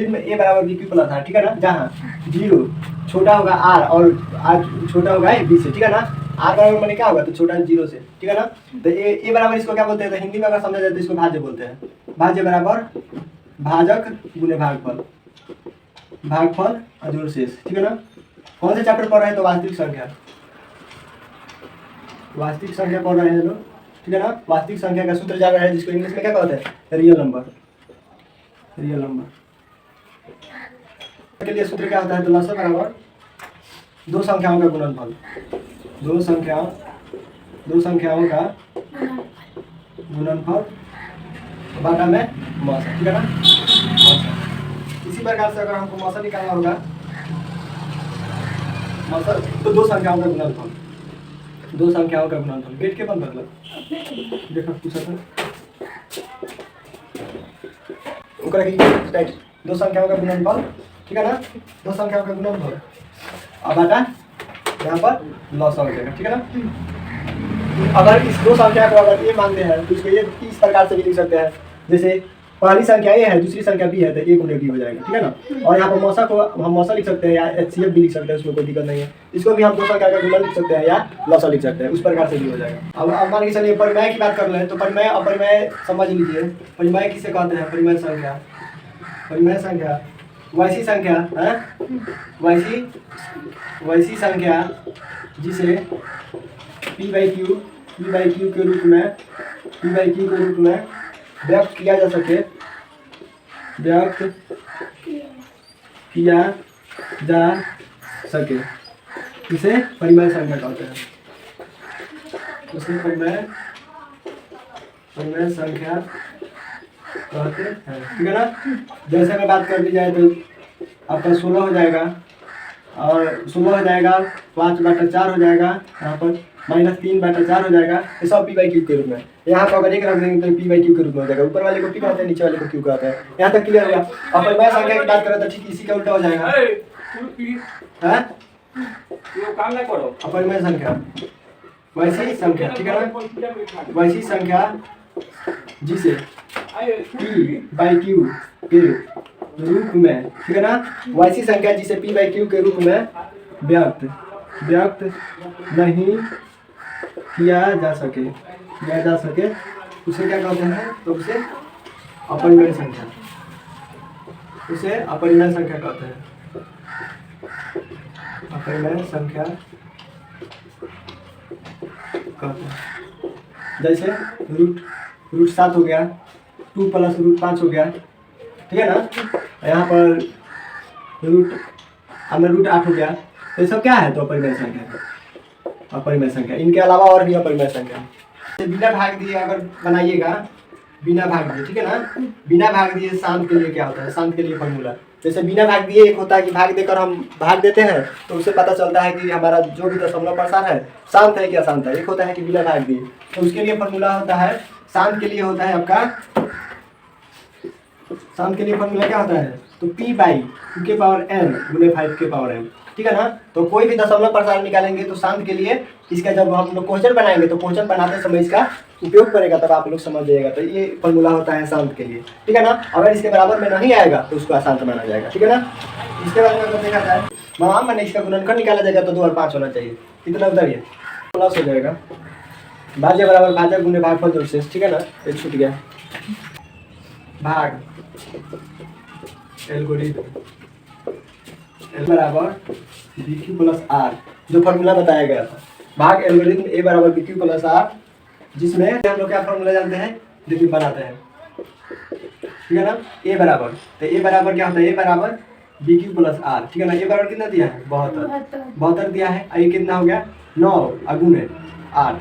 में ए बराबर B Q plus are, ठीक है ना, जहाँ जीरो छोटा होगा आर और आर छोटा होगा बी से, ठीक है ना। आर बराबर मैंने क्या होगा तो छोटा जीरो से, ठीक है ना। तो ए बराबर इसको क्या बोलते हैं, तो हिंदी में अगर समझा जाए तो इसको भाज्य बोलते हैं। भाज्य बराबर भाजक गुने भागफल, भागफल अजोड़ शेष, ठीक है ना। कौन से चैप्टर पढ़ रहे हैं, तो वास्तविक संख्या, वास्तविक संख्या पढ़ रहे हैं लोग, ठीक है ना। वास्तविक संख्या का सूत्र जान रहे हैं, जिसको इंग्लिश में क्या कहते हैं, रियल नंबर। रियल नंबर के लिए सूत्र क्या होता है, तो लसाअ बराबर दो संख्याओं का गुणनफल, दो संख्याओं का गुणनफल बाटा में मौसा, ठीक है ना, मौसा। इसी प्रकार से अगर हमको मौसा निकालना होगा, मौसा तो दो संख्याओं का गुणनफल, दो संख्याओं का गुणनफल। गेट के बंद मतलब देखो पूछा था ओकरा की राइट, दो संख्याओं का गुणनफल, ठीक है ना, दो संख्याओं का गुणनफल अब बाटा यहाँ पर लसाअ हो जाएगा, ठीक है ना। अगर इस दो संख्या को अगर ये मानते हैं तो इसको ये इस प्रकार से भी लिख सकते हैं, जैसे पहली संख्या ए है, दूसरी संख्या बी है, तो ए गुणे बी हो जाएगा, ठीक है ना। और यहाँ पर मौसा को हम मौसा लिख सकते हैं या एचसीएफ भी लिख सकते हैं, उसमें कोई दिक्कत नहीं है। इसको भी हम दो संख्या का गुणन लिख सकते हैं या लसाअ लिख सकते हैं, उस प्रकार से भी हो जाएगा। अब मान के चलिए परिमेय की बात कर रहे हैं, तो परिमेय अपरिमेय समझ लीजिए। परिमेय किसे कहते हैं, परिमेय संख्या, परिमेय संख्या वैसी संख्या है, वैसी संख्या जिसे p बाई क्यू के रूप में व्यक्त किया जा सके, इसे परिमेय संख्या कहते हैं, उसे परिमेय संख्या कहते हैं, ठीक है ना। जैसे में बात कर ली जाए तो आपका 16 हो जाएगा, और 16 हो जाएगा, 5/4 हो जाएगा, यहाँ पर -3/4 हो जाएगा, ये सब p बाई क्यू के रूप में। यहाँ पर अगर एक रख देंगे तो p बाई क्यू के रूप में हो जाएगा। ऊपर वाले को p कहते हैं, नीचे वाले को q कहते हैं। यहाँ तक क्लियर हुआ। अपरिमेय संख्या की बात करें तो ठीक इसी का उल्टा हो जाएगा, अपरिमेय संख्या वैसी संख्या, ठीक है ना, वैसी संख्या जिसे p बाई क्यू के रूप में, ठीक है ना, वैसी संख्या जिसे p बाई क्यू के रूप में व्यक्त नहीं किया जा सके, उसे क्या कहते हैं, तो उसे अपरिमेय संख्या, उसे अपरिमेय संख्या कहते हैं, अपरिमेय संख्या कहते हैं। जैसे रूट 7 हो गया, 2 प्लस रूट 5 हो गया, ठीक है ना। यहाँ पर रूट 8 हो गया, तो ये सब क्या है, तो अपरिमेय संख्या, अपरिमेय संख्या। इनके अलावा और भी अपरिमेय संख्या, बिना भाग दिए अगर बनाइएगा, बिना भाग दिए, ठीक है ना। बिना भाग दिए शांत के लिए क्या होता है, शांत के लिए फॉर्मूला, जैसे बिना भाग दिए एक होता है कि भाग देकर हम भाग देते हैं तो उससे पता चलता है कि हमारा जो भी दशमलव प्रसार है शांत है कि अशांत है। एक होता है कि बिना भाग दिए, तो उसके लिए फॉर्मूला होता है, शांत के लिए होता है आपका, शांत के लिए फॉर्मूला क्या होता है, तो p बाई q के पावर n गुने 5 के पावर n, ठीक है ना। तो कोई भी दशमलव प्रसार निकालेंगे तो शांत के लिए इसका जब हम लोग क्वेश्चन बनाएंगे तो क्वेश्चन बनाते समय इसका उपयोग करेगा, तब आप लोग समझ जाइएगा। तो ये फॉर्मूला होता है शांत के लिए, ठीक है ना। अगर इसके बराबर में नहीं आएगा तो उसको अशांत माना जाएगा, ठीक है ना। इसके बारे में अगर देखा जाए, मैंने इसका गुणनखंड निकाला जाएगा तो 2 और 5 होना चाहिए, कितना उधर ये प्लस हो जाएगा, भाज्य बराबर भाजक गुने भागफल जोड़ शेष, ठीक है ना। एक छूट गया, भाग एल्गोरिथम L बराबर BQ प्लस R, जो फॉर्मूला बताया गया था, भाग एल्गोरिथम A बराबर BQ प्लस R, जिसमें हम लोग क्या फॉर्मूला जानते हैं, देखिए बनाते हैं, ठीक है ना। A बराबर, तो A बराबर क्या होता है, A बराबर BQ प्लस R, ठीक है ना। A बराबर कितना दिया है, 72 दिया है, ये कितना हो गया 9 गुने 8,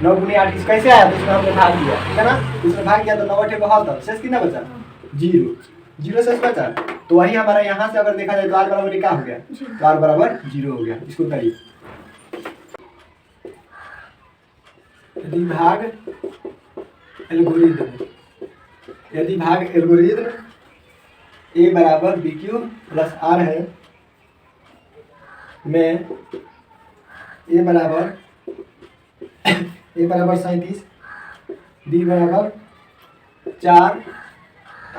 9 गुने 8 इस कैसे आया, तो इसमें हमने भाग दिया, ठीक है ना। इसमें भाग किया तो 9 8 72, शेष कितना बचा, 0 शेष बचा। तो वही हमारा यहाँ से अगर देखा जाए तो r बराबर क्या हो गया, तो r बराबर 0 हो गया। इसको करिए, यदि भाग एल्गोरिथम a बराबर BQ प्लस R है, में a बराबर 37, b बराबर 4,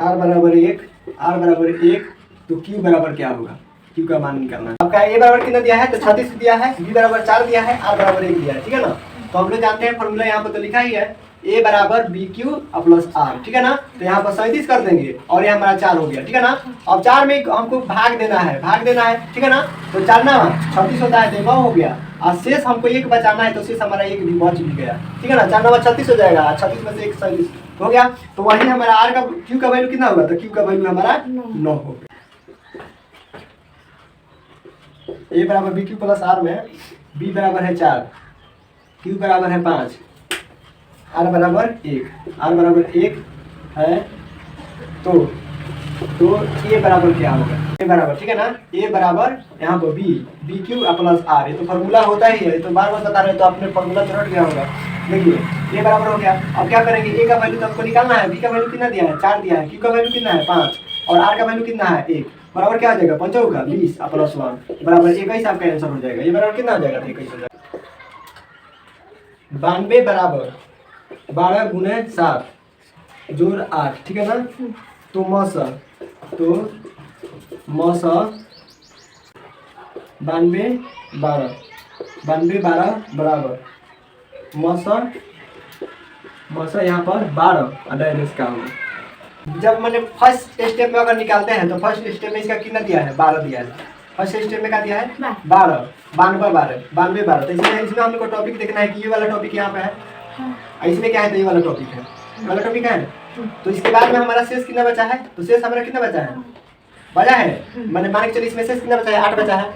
r बराबर 1, आर बराबर 1, तो क्यू बराबर क्या होगा, क्यू का मान निकालना है। आपका ए बराबर कितना दिया है, तो 36 दिया है, बी बराबर 4 दिया है, आर बराबर 1 दिया है, ठीक है ना। तो हम लोग जानते हैं फॉर्मूला यहाँ पर तो लिखा ही है, ए बराबर बी क्यू प्लस आर, ठीक है ना। तो यहाँ पर 37 कर देंगे और ये हमारा 4 हो गया, ठीक है ना। अब 4 में हमको भाग देना है, ठीक है ना। तो 4 ना 36 होता है, तो 9 हो गया, और शेष हमको 1 बचाना है, तो शेष हमारा 1 भी बच भी गया, ठीक है ना। 4 9 36 हो जाएगा, 36 में से 1 37 हो गया। तो वही हमारा आर का क्यू का वैल्यू कितना होगा, तो क्यू का वैल्यू हमारा 9 हो गया। ए बराबर बी क्यू प्लस आर में बी बराबर है 4, क्यू बराबर है 5, आर बराबर 1 है, तो ए बराबर क्या होगा, ए बराबर, ठीक है ना। ए बराबर यहाँ पर बी क्यू प्लस आर, ये तो फॉर्मूला होता ही है, तो बार बार बता रहे हैं, तो आपने फॉर्मूला तो रट गया होगा। देखिए ए बराबर हो गया। अब क्या करेंगे, ए का वैल्यू तो हमको निकालना है, बी का वैल्यू कितना दिया है 4 दिया है, क्यू का वैल्यू कितना है 5, और आर का वैल्यू कितना है 1, बराबर क्या हो जाएगा 5 होगा 20 प्लस 1 बराबर 21 आपका आंसर हो जाएगा। ये बराबर कितना हो जाएगा, 21 हो जाएगा। 92 बराबर 12 गुने 7 जोड़ 8, ठीक है ना। तो मौसा 92 12 बराबर मौसा यहाँ पर 12 अडाइनस का होगा। जब मैंने फर्स्ट स्टेप में अगर निकालते हैं, तो फर्स्ट स्टेप में इसका कितना दिया है 12 दिया है, फर्स्ट स्टेप में क्या दिया है 12 92 12। तो इसमें हम लोग को टॉपिक देखना है कि ये वाला टॉपिक यहाँ पे है, इसमें क्या है, तो ये वाला टॉपिक है, वाला टॉपिक है। तो इसके बाद में हमारा शेष कितना बचा है, तो शेष हमारा कितना बचा है मैंने मान के चलिए इसमें शेष कितना बचा है 8 बचा है,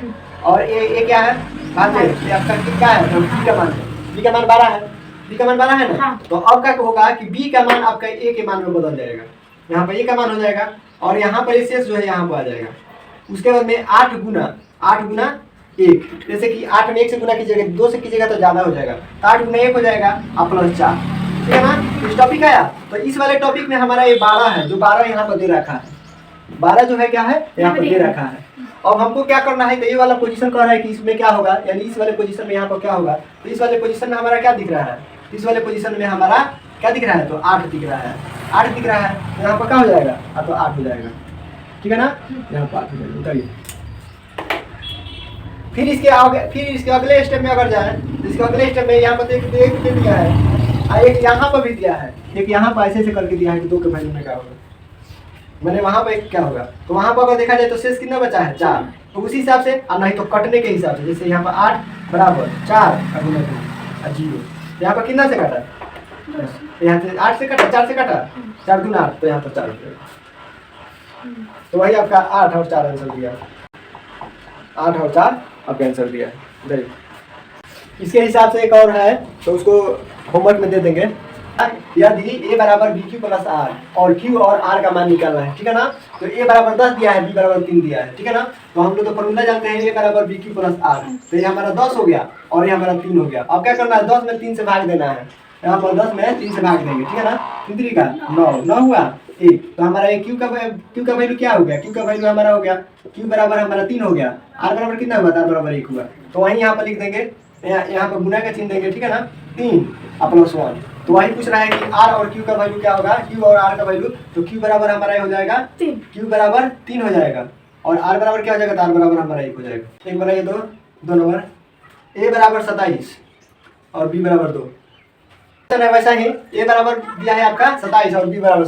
और ये क्या है भाज्य, ये आपका क्या है, तो बी का मान है, बी का मान 12 है, बी का मान 12 है ना। तो अब क्या होगा कि बी का मान आपका ए के मान में बदल जाएगा, यहाँ पर ए का मान हो जाएगा, और यहाँ पर शेष जो है यहाँ पर आ जाएगा। उसके बाद में 8 गुना 1, जैसे कि 8 में 1 से गुना कीजिएगा, 2 से कीजिएगा तो ज्यादा हो जाएगा, तो 8 गुना 1 हो जाएगा और प्लस 4, ठीक है ना। इस टॉपिक आया। तो इस वाले टॉपिक में हमारा ये 12 है, जो 12 यहाँ पर दे रखा है, 12 जो है क्या है यहाँ पर दे रखा है। अब हमको क्या करना है, तो ये वाला पोजीशन कह रहा है कि इसमें क्या होगा, यानी इस वाले पोजीशन में यहाँ पर क्या होगा, तो इस वाले पोजीशन में हमारा क्या दिख रहा है, इस वाले पोजीशन में हमारा क्या दिख रहा है, तो 8 दिख रहा है, 8 दिख रहा है, तो यहाँ पर क्या हो जाएगा, तो 8 हो जाएगा, ठीक है ना। यहाँ पर 8 हो जाएगा, बताइए। फिर इसके अगले स्टेप में अगर जाए, तो इसके अगले स्टेप में यहाँ पर एक दे दिया है, एक यहाँ पर भी दिया है, एक यहाँ पर ऐसे करके दिया है कि 2 के वैल्यू में क्या होगा, मैंने वहाँ पर एक क्या होगा। तो वहाँ पर अगर देखा जाए तो शेष कितना बचा है 4, तो उसी हिसाब से, और नहीं तो कटने के हिसाब से, जैसे यहाँ पर 8 बराबर 4 और 0, यहाँ पर कितना से काटा, यहाँ से 8 से काटा, 4 से काटा, 4 गुना 8, तो यहाँ पर 4 हो जाएगा। तो वही आपका 8 और 4 आंसर दिया, 8 और 4 आपका आंसर दिया है। इसके हिसाब से एक और है, तो उसको होमवर्क में दे देंगे। यदि ए बराबर बी क्यू प्लस आर और क्यू और आर का मान निकालना है, ठीक है ना। तो ए बराबर 10 दिया है, बी बराबर 3 दिया है, ठीक है ना। तो हम लोग तो फॉर्मूला जानते हैं, ए बराबर बी क्यू प्लस आर, तो ये हमारा 10 हो गया और ये हमारा 3 हो गया। अब क्या करना है, 10 में 3 से भाग देना है, यहाँ पर 10 में 3 से भाग देंगे, ठीक है ना। 3 का 9 हुआ 1, तो हमारा ये क्यू का वैल्यू क्या हो गया, क्यू का वैल्यू हमारा हो गया, क्यू बराबर हमारा 3 हो गया, आर बराबर कितना हुआ, आर बराबर 1 हुआ। तो वहीं यहाँ पर लिख देंगे, यहाँ पर गुना का चिन्ह देंगे, ठीक है ना, 3 प्लस 1। तो वही पूछ रहा है कि आर और क्यू का वैल्यू क्या होगा, क्यू और आर का वैल्यू। तो क्यू बराबर हमारा हो जाएगा 3, क्यू बराबर 3 हो जाएगा, और आर बराबर क्या हो जाएगा, तो आर बराबर हमारा 1 हो जाएगा। 1 बनाइए 2 नंबर, ए बराबर 27 और बी बराबर 2। वैसा ही ए बराबर दिया है आपका 27 और बी बराबर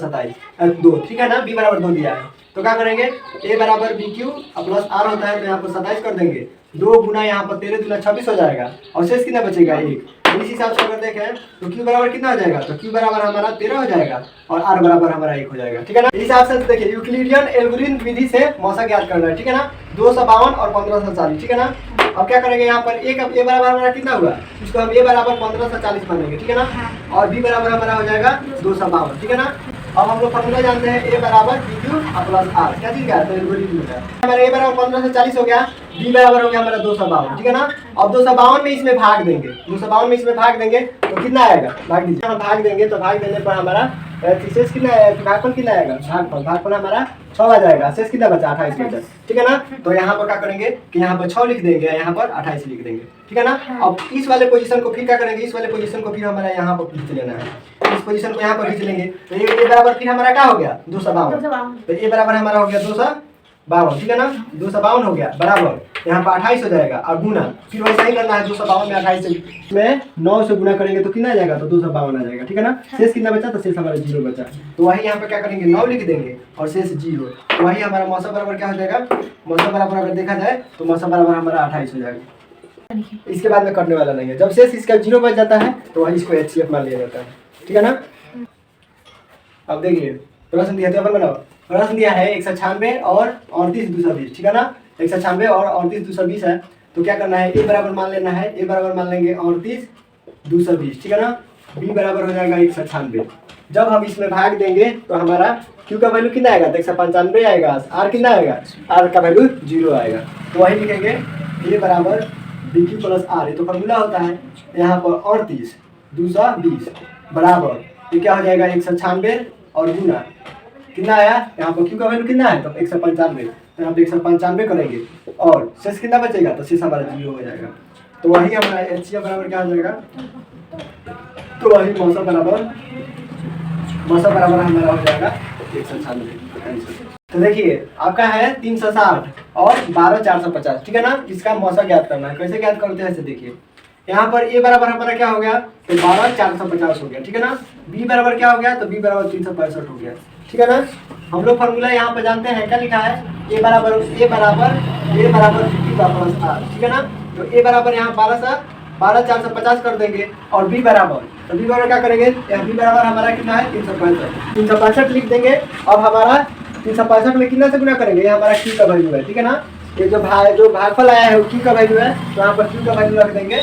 2, ठीक है ना, बी बराबर 2 दिया है। तो क्या करेंगे, ए बराबर बी क्यू प्लस आर होता है, तो यहाँ पर 27 कर देंगे, 2 गुना यहाँ पर 13 दूना 26 हो जाएगा, और शेष कितना बचेगा 1। इस हिसाब से अगर देखें तो क्यू बराबर कितना हो जाएगा, तो क्यू बराबर हमारा 13 हो जाएगा और आर बराबर हमारा 1 हो जाएगा, ठीक है ना। इस हिसाब से देखिए, यूक्लिडियन एल्गोरिथम विधि से मौसा ज्ञात करना है, ठीक है ना। 252 और 1540, ठीक है ना। अब क्या करेंगे, यहाँ पर ए बराबर हमारा कितना हुआ, इसको हम ए बराबर 1540 मानेंगे, ठीक है ना, और बी बराबर हमारा हो जाएगा 252, ठीक है ना। अब हम लोग फॉर्मूला जानते हैं, ए बराबर बी क्यू प्लस आर, क्या चीज का, तो एल्गोरिथम का। हमारा ए बराबर 1540 हो गया, b बराबर हो गया हमारा 252, ठीक है ना। अब 252 में इसमें भाग देंगे, 252 में इसमें भाग देंगे तो कितना आएगा, भाग दीजिए। हम भाग देंगे तो भाग देने पर हमारा शेष कितना आएगा, भागफल कितना आएगा, भागफल हमारा 6 आ जाएगा, शेष कितना बचा 28 बचा, ठीक है ना। तो यहाँ पर क्या करेंगे कि यहाँ पर 6 लिख देंगे, यहाँ पर 28 लिख देंगे, ठीक है ना। अब इस वाले पोजीशन को फिर क्या करेंगे, इस वाले पोजीशन को फिर हमारा यहाँ पर खींच लेना है, इस पोजीशन को यहाँ पर खींच लेंगे तो ये बराबर फिर हमारा क्या हो गया 252, तो ये बराबर हमारा हो गया 252, ठीक है ना। 252 हो गया बराबर यहाँ पर 28 हो जाएगा और गुना फिर वैसा ही करना है, 252 में 28 में 9 से गुना करेंगे तो कितना आ जाएगा, तो 252 आ जाएगा, ठीक है ना। शेष कितना बचा, तो शेष हमारा 0 बचा, तो वही यहाँ पे क्या करेंगे 9 लिख देंगे और शेष 0, तो वही हमारा मौसा बराबर क्या हो जाएगा, मौसा बराबर अगर देखा जाए तो मौसा बराबर हमारा 28 हो जाएगा। इसके बाद में करने वाला नहीं है, जब शेष इसका 0 बच जाता है तो वही इसको HCF मान लिया जाता है, ठीक है ना। अब देखिए प्रश्न दिया था, बनाओ। प्रश्न दिया है 196 और 38 220, ठीक है ना। 196 और 38 220 है, तो क्या करना है, ए बराबर मान लेना है, ए बराबर मान लेंगे 38 220, ठीक है ना। बी बराबर हो जाएगा 196, जब हम इसमें भाग देंगे तो हमारा क्यू का वैल्यू कितना आएगा, 195 आएगा, आर कितना आएगा, आर का वैल्यू 0 आएगा, तो वही लिखेंगे ए बराबर बी क्यू प्लस आर, ये तो फॉर्मूला होता है। यहाँ पर 38 220 बराबर ये क्या हो जाएगा 196 और गुना कितना आया, यहाँ पर क्यू का वैल्यू कितना है, तो 195, तो यहाँ पे 195 करेंगे और शेष कितना बचेगा, तो शेष हमारा 0 हो जाएगा, तो वही हमारा HCF बराबर क्या हो जाएगा, तो वही मौसा बराबर हमारा हो जाएगा 196। तो देखिए आपका है 360 और 12450, ठीक है ना। इसका मौसा ज्ञात करना है, कैसे ज्ञात करते हैं ऐसे देखिए, यहाँ पर ए बराबर हमारा क्या हो गया, तो 12450 हो गया, ठीक है ना। बी बराबर क्या हो गया, तो बी बराबर 365 हो गया, ठीक है ना। हम लोग फॉर्मूला यहाँ पर जानते हैं, क्या लिखा है, ए बराबर 50 का प्लस आर, ठीक है ना। तो ए बराबर यहाँ 12450 कर देंगे और बी बराबर, तो बी बराबर क्या करेंगे, बी बराबर हमारा कितना है 365 लिख देंगे। अब हमारा 365 में कितना से गुना करेंगे, ये हमारा क्यू का वैल्यू है, ठीक है ना। ये जो भागफल आया है वो क्यू का वैल्यू है, तो यहाँ पर क्यू का वैल्यू रख देंगे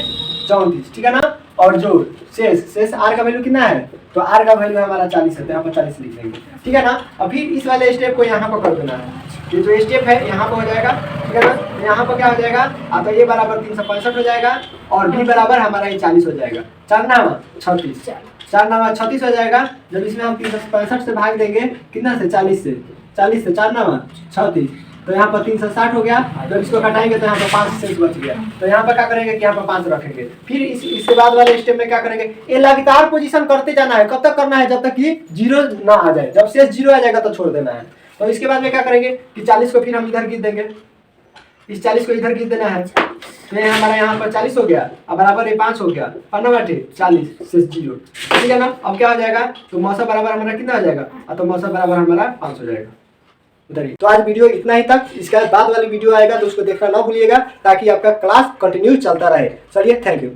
34, ठीक है ना। और जो शेष आर का वैल्यू कितना है, तो आर का वैल्यू हमारा 40 है, तो यहाँ पर 40 लिख देंगे, ठीक है ना। और फिर इस वाले स्टेप को यहाँ पर कर देना है, ये जो स्टेप है यहाँ पर हो जाएगा, ठीक है ना। यहाँ पर क्या हो जाएगा, तो ये बराबर 365 हो जाएगा और बी बराबर हमारा ये 40 हो जाएगा, 4 नामा 36, 4 नामा 36 हो जाएगा। जब इसमें हम 365 से भाग देंगे कितना से, 40 से, 4 नामा 36, तो यहाँ पर 360 हो गया। जब इसको घटाएंगे तो यहाँ पर 5 शेष बच गया, तो यहाँ पर क्या करेंगे कि यहाँ पर 5 रखेंगे। फिर इसके बाद वाले स्टेप में क्या करेंगे, ये लगातार पोजीशन करते जाना है, कब तक करना है, जब तक कि 0 ना आ जाए, जब शेष 0 आ जाएगा तो छोड़ देना है। तो इसके बाद में क्या करेंगे कि 40 को फिर हम इधर खींच देंगे, इस 40 को इधर खींच देना है, तो ये हमारा यहाँ पर 40 हो गया, अब बराबर ये 5 हो गया, 40 शेष 0, ठीक है ना। अब क्या हो जाएगा, तो मौसा बराबर हमारा कितना हो जाएगा, तो मौसा बराबर हमारा 5 हो जाएगा उधर ही। तो आज वीडियो इतना ही तक, इसके बाद वाली वीडियो आएगा तो उसको देखना ना भूलिएगा, ताकि आपका क्लास कंटिन्यू चलता रहे। चलिए, थैंक यू।